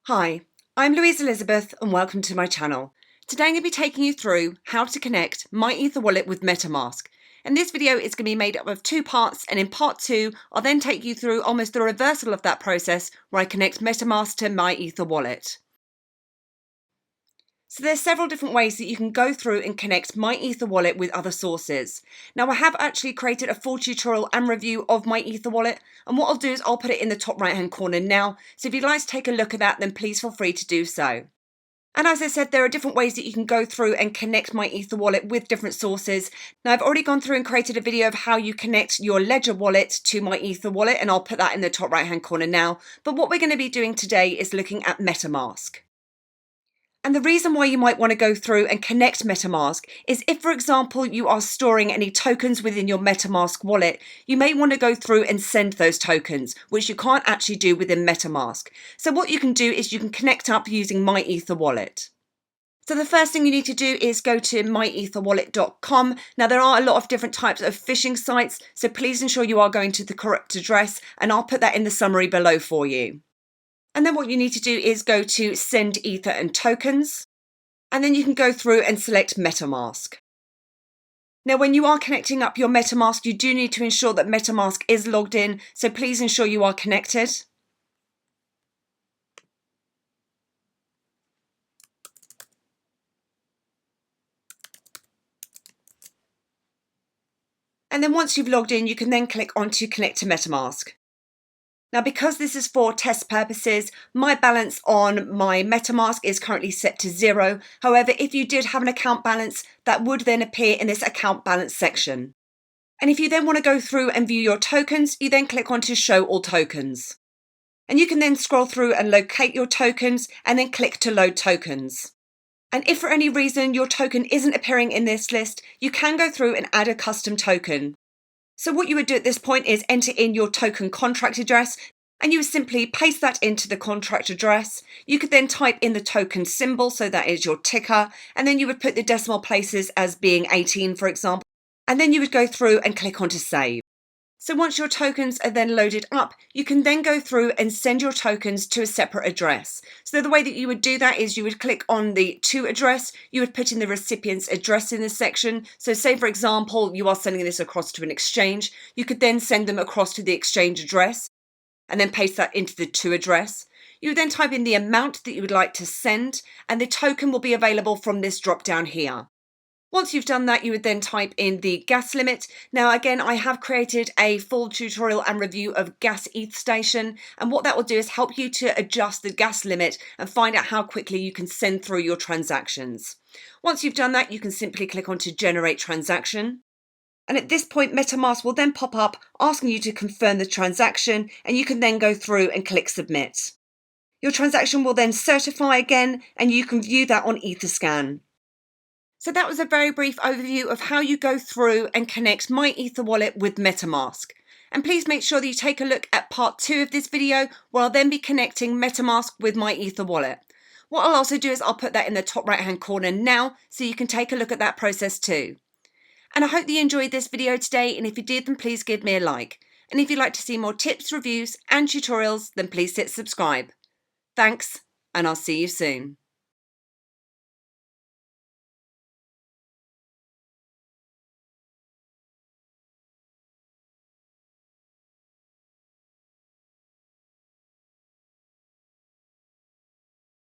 Hi, I'm Louise Elizabeth and welcome to my channel. Today I'm going to be taking you through how to connect MyEtherWallet with MetaMask. And this video is going to be made up of two parts, and in part two I'll then take you through almost the reversal of that process where I connect MetaMask to MyEtherWallet. So there's several different ways that you can go through and connect MyEtherWallet with other sources. Now I have actually created a full tutorial and review of MyEtherWallet, and what I'll do is I'll put it in the top right hand corner now, so if you'd like to take a look at that then please feel free to do so. And as I said, there are different ways that you can go through and connect MyEtherWallet with different sources. Now I've already gone through and created a video of how you connect your Ledger wallet to MyEtherWallet, and I'll put that in the top right hand corner now. But what we're going to be doing today is looking at MetaMask. And the reason why you might want to go through and connect MetaMask is if, for example, you are storing any tokens within your MetaMask wallet, you may want to go through and send those tokens, which you can't actually do within MetaMask. So what you can do is you can connect up using MyEtherWallet. So the first thing you need to do is go to myetherwallet.com. Now there are a lot of different types of phishing sites, so please ensure you are going to the correct address, and I'll put that in the summary below for you. And then what you need to do is go to Send Ether and Tokens, and then you can go through and select MetaMask. Now when you are connecting up your MetaMask, you do need to ensure that MetaMask is logged in, so please ensure you are connected. And then once you've logged in, you can then click on to Connect to MetaMask. Now, because this is for test purposes, my balance on my MetaMask is currently set to 0. However, if you did have an account balance, that would then appear in this account balance section. And if you then want to go through and view your tokens, you then click on to Show All Tokens. And you can then scroll through and locate your tokens and then click to load tokens. And if for any reason your token isn't appearing in this list, you can go through and add a custom token. So what you would do at this point is enter in your token contract address, and you would simply paste that into the contract address. You could then type in the token symbol, so that is your ticker, and then you would put the decimal places as being 18, for example, and then you would go through and click on to save. So once your tokens are then loaded up, you can then go through and send your tokens to a separate address. So the way that you would do that is you would click on the To address, you would put in the recipient's address in this section. So say, for example, you are sending this across to an exchange, you could then send them across to the exchange address and then paste that into the To address. You would then type in the amount that you would like to send, and the token will be available from this drop down here. Once you've done that, you would then type in the gas limit. Now again, I have created a full tutorial and review of Gas ETH Station, and what that will do is help you to adjust the gas limit and find out how quickly you can send through your transactions. Once you've done that, you can simply click on to Generate Transaction. And at this point, MetaMask will then pop up asking you to confirm the transaction, and you can then go through and click Submit. Your transaction will then certify again, and you can view that on Etherscan. So that was a very brief overview of how you go through and connect MyEtherWallet with MetaMask. And please make sure that you take a look at part 2 of this video, where I'll then be connecting MetaMask with MyEtherWallet. What I'll also do is I'll put that in the top right hand corner now, so you can take a look at that process too. And I hope that you enjoyed this video today, and if you did, then please give me a like. And if you'd like to see more tips, reviews and tutorials, then please hit subscribe. Thanks, and I'll see you soon.